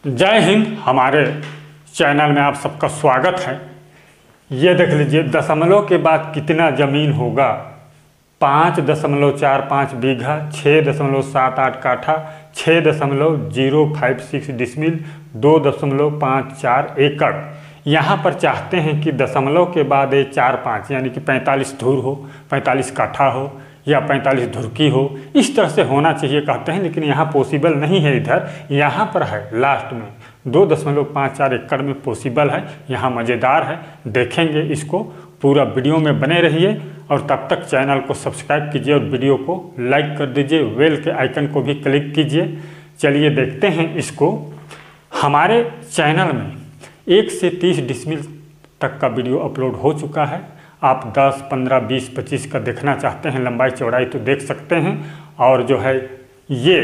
जय हिंद। हमारे चैनल में आप सबका स्वागत है। ये देख लीजिए दशमलव के बाद कितना ज़मीन होगा। 5.45 बीघा, 6.78 काठा, 6.056 डिसमिल, 2.54 एकड़। यहाँ पर चाहते हैं कि दशमलव के बाद ये 4-5 यानी कि 45 धुर हो, 45 काठा हो या 45 धुरकी हो, इस तरह से होना चाहिए कहते हैं। लेकिन यहाँ पॉसिबल नहीं है। इधर यहाँ पर है लास्ट में 2.54 एकड़ में पॉसिबल है। यहाँ मज़ेदार है, देखेंगे इसको। पूरा वीडियो में बने रहिए और तब तक चैनल को सब्सक्राइब कीजिए और वीडियो को लाइक कर दीजिए। बेल के आइकन को भी क्लिक कीजिए। चलिए देखते हैं इसको। हमारे चैनल में 1 से 30 डिसमिल तक का वीडियो अपलोड हो चुका है। आप 10, 15, 20, 25 का देखना चाहते हैं लंबाई चौड़ाई तो देख सकते हैं। और जो है ये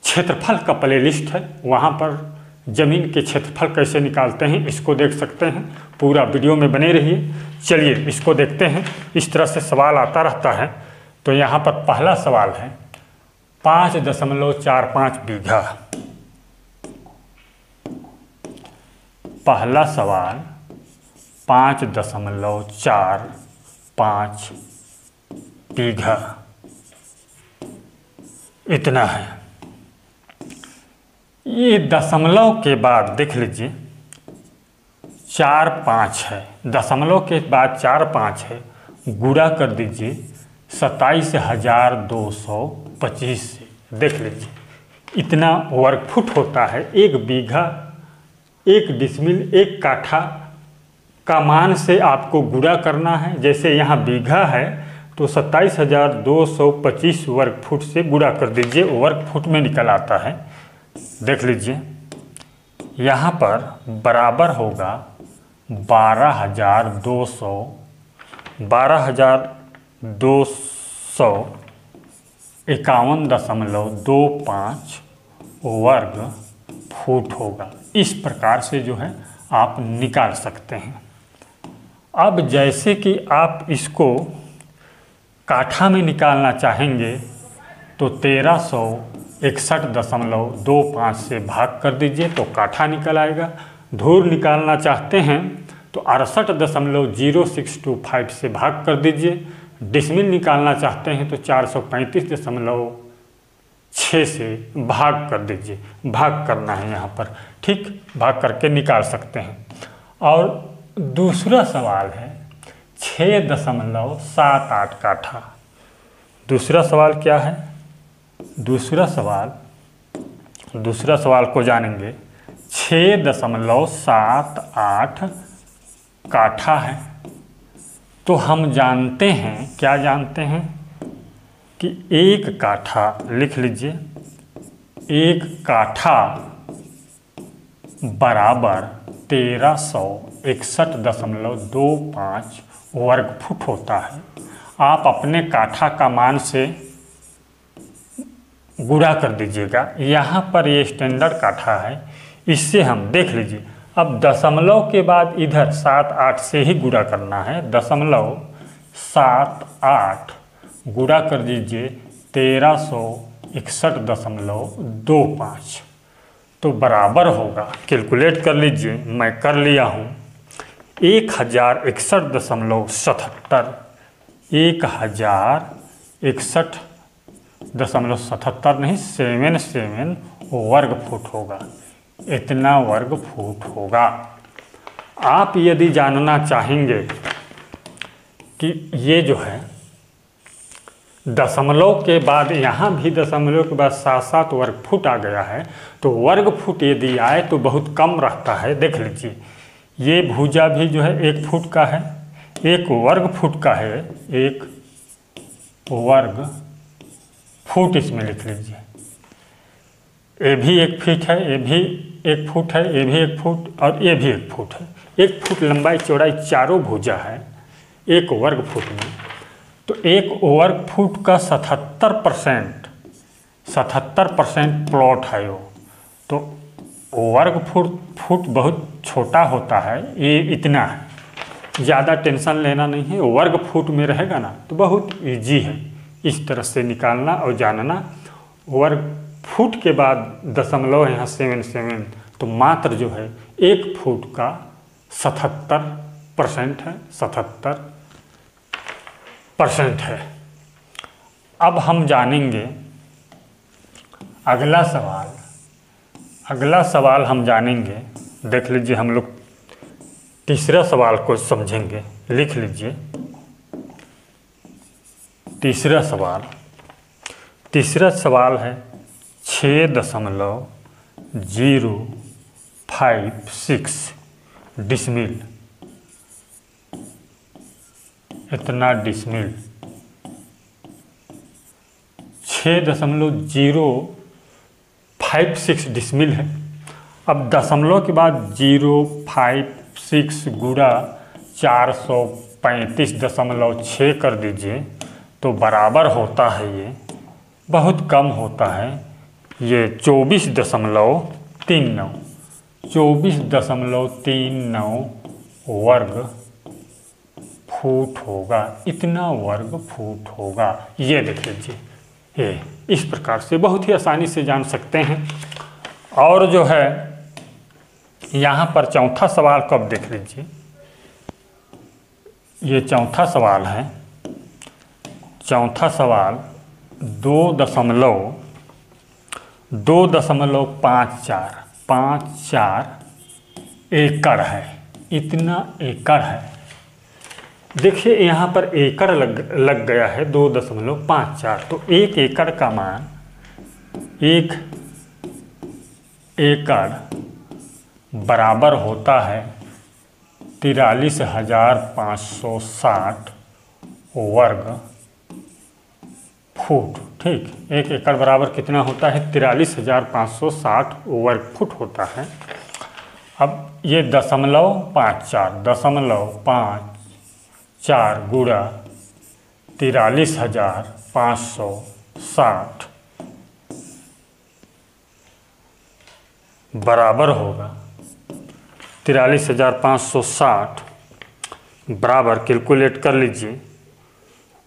क्षेत्रफल का प्लेलिस्ट है, वहाँ पर ज़मीन के क्षेत्रफल कैसे निकालते हैं इसको देख सकते हैं। पूरा वीडियो में बने रहिए। चलिए इसको देखते हैं। इस तरह से सवाल आता रहता है। तो यहाँ पर पहला सवाल है 5.45 बीघा। पहला सवाल 5.45 बीघा इतना है। ये दशमलव के बाद देख लीजिए 4-5 है। दशमलव के बाद 4-5 है, गुणा कर दीजिए 27,225 से। देख लीजिए इतना वर्ग फुट होता है। 1 बीघा, 1 डिसमिल, 1 काठा का मान से आपको गुणा करना है। जैसे यहाँ बीघा है तो 27,225 वर्ग फुट से गुणा कर दीजिए, वर्ग फुट में निकल आता है। देख लीजिए यहाँ पर बराबर होगा 12,251.25 वर्ग फुट होगा। इस प्रकार से जो है आप निकाल सकते हैं। अब जैसे कि आप इसको काठा में निकालना चाहेंगे तो 1361.25 से भाग कर दीजिए तो काठा निकल आएगा। धुर निकालना चाहते हैं तो 68.0625 से भाग कर दीजिए। डिसमिल निकालना चाहते हैं तो 435.6 से भाग कर दीजिए। भाग करना है यहाँ पर, ठीक, भाग करके निकाल सकते हैं। और दूसरा सवाल है 6.78 काठा। दूसरा सवाल क्या है? दूसरा सवाल को जानेंगे। 6.78 काठा है। तो हम जानते हैं, क्या जानते हैं कि 1 काठा, लिख लीजिए 1 काठा बराबर 1361.25 वर्ग फुट होता है। आप अपने काठा का मान से गुणा कर दीजिएगा। यहाँ पर ये स्टैंडर्ड काठा है, इससे हम देख लीजिए। अब दशमलव के बाद इधर 7-8 से ही गुणा करना है। 0.78 गुणा कर दीजिए 1361.25 तो बराबर होगा, कैलकुलेट कर लीजिए, मैं कर लिया हूँ, 1061.77। 1061.77 नहीं, 77 वर्ग फुट होगा। इतना वर्ग फुट होगा। आप यदि जानना चाहेंगे कि ये जो है दशमलव के बाद, यहाँ भी दशमलव के बाद 7-7 वर्ग फुट आ गया है, तो वर्ग फुट यदि आए तो बहुत कम रहता है। देख लीजिए ये भुजा भी जो है 1 फुट का है, 1 वर्ग फुट का है, 1 वर्ग फुट इसमें लिख लीजिए। ये भी 1 फीट है, ये भी 1 फुट है, ये भी 1 फुट और ये भी 1 फुट है। 1 फुट लंबाई चौड़ाई चारों भुजा है 1 वर्ग फुट में। तो 1 वर्ग फुट का 77% प्लॉट है वो। तो वर्ग फुट बहुत छोटा होता है, ये इतना है, ज़्यादा टेंशन लेना नहीं है। वर्ग फुट में रहेगा ना तो बहुत इजी है इस तरह से निकालना और जानना। वर्ग फुट के बाद दशमलव यहाँ 77, तो मात्र जो है 1 फुट का 77% है, 77% है। अब हम जानेंगे अगला सवाल हम जानेंगे। देख लीजिए, हम लोग तीसरा सवाल को समझेंगे। लिख लीजिए तीसरा सवाल है 6.056 डिसमिल। इतना डिसमिल 6.056 डिसमिल है। अब दशमलव के बाद 056 गुणा 435.6 कर दीजिए तो बराबर होता है, ये बहुत कम होता है, ये 24.39 वर्ग फुट होगा। इतना वर्ग फुट होगा। ये देख लीजिए, ये इस प्रकार से बहुत ही आसानी से जान सकते हैं। और जो है यहाँ पर चौथा सवाल को अब देख लीजिए। ये चौथा सवाल है। चौथा सवाल 2.54 एकड़ है। इतना एकड़ है। देखिए यहाँ पर एकड़ लग गया है 2.54, तो 1 एकड़ का मान 1 एकड़ बराबर होता है 43,560 वर्ग फुट। ठीक, 1 एकड़ बराबर कितना होता है? 43,560 वर्ग फुट होता है। अब ये 0.54 गुणा 43,560 बराबर होगा 43,560 बराबर, कैलकुलेट कर लीजिए।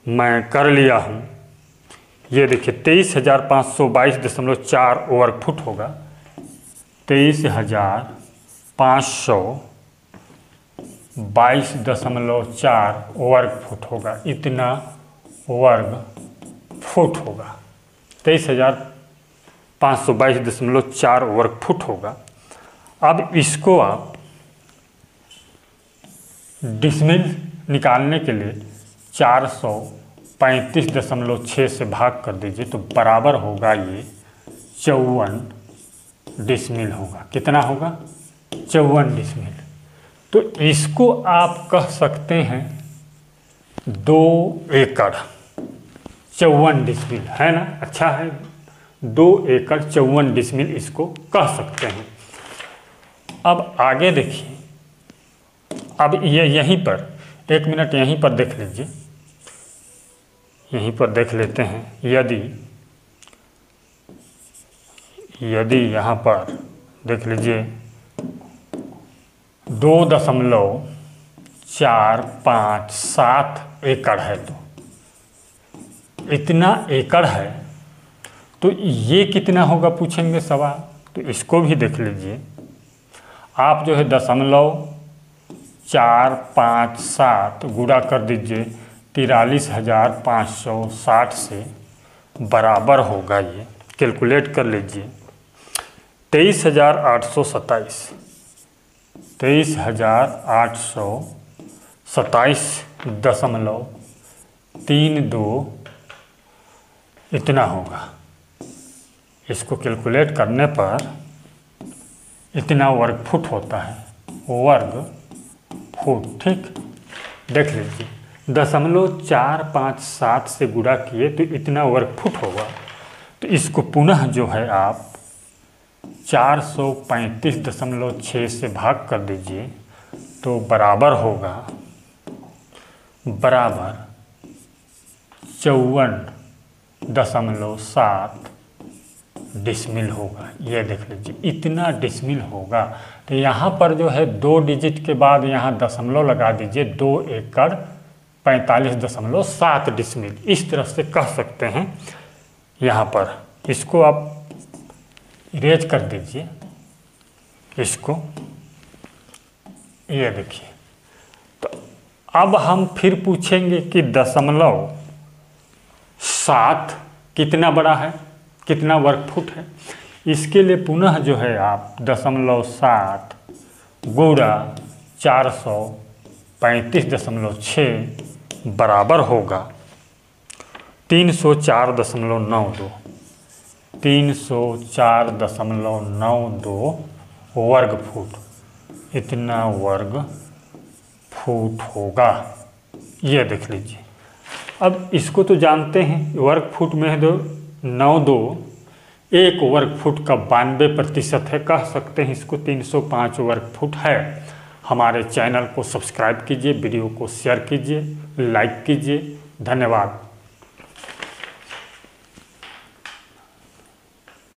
मैं कर लिया हूँ। ये देखिए 23,522.4 वर्ग फुट होगा। 23,522.4 वर्ग फुट होगा। इतना वर्ग फुट होगा। 23,522.4 वर्ग फुट होगा। अब इसको आप डिसमिल निकालने के लिए 435.6 से भाग कर दीजिए तो बराबर होगा ये 54 डिसमिल होगा। कितना होगा? 54 डिसमिल। तो इसको आप कह सकते हैं 2 एकड़ 54 डिसमिल, है ना? अच्छा है, 2 एकड़ 54 डिसमिल इसको कह सकते हैं। अब आगे देखिए। अब ये यहीं पर 1 मिनट यहीं पर देख लीजिए। यहीं पर देख लेते हैं। यदि यहाँ पर देख लीजिए 2.457 एकड़ है, तो इतना एकड़ है तो ये कितना होगा पूछेंगे सवाल। तो इसको भी देख लीजिए। आप जो है 0.457 गुणा कर दीजिए 43,560 से बराबर होगा, ये कैलकुलेट कर लीजिए 23,827.32 इतना होगा। इसको कैलकुलेट करने पर इतना वर्ग फुट होता है। वर्ग फुट, ठीक। देख लीजिए 0.457 से गुणा किए तो इतना वर्ग फुट होगा। तो इसको पुनः जो है आप 435.6 से भाग कर दीजिए तो बराबर होगा 54.7 डिसमिल होगा। ये देख लीजिए इतना डिसमिल होगा। तो यहाँ पर जो है 2 डिजिट के बाद यहाँ दशमलव लगा दीजिए। 2 एकड़ 45.7 डिसमिल, इस तरह से कह सकते हैं। यहाँ पर इसको आप इरेज कर दीजिए इसको। ये देखिए, तो अब हम फिर पूछेंगे कि 0.7 कितना बड़ा है, कितना वर्ग फुट है। इसके लिए पुनः जो है आप 0.7 गुणा 435.6 बराबर होगा 304.92। 304.92 वर्ग फुट, इतना वर्ग फुट होगा। ये देख लीजिए। अब इसको तो जानते हैं, वर्ग फुट में है 92, एक वर्ग फुट का 92% है, कह सकते हैं इसको 305 वर्ग फुट है। हमारे चैनल को सब्सक्राइब कीजिए, वीडियो को शेयर कीजिए, लाइक कीजिए। धन्यवाद।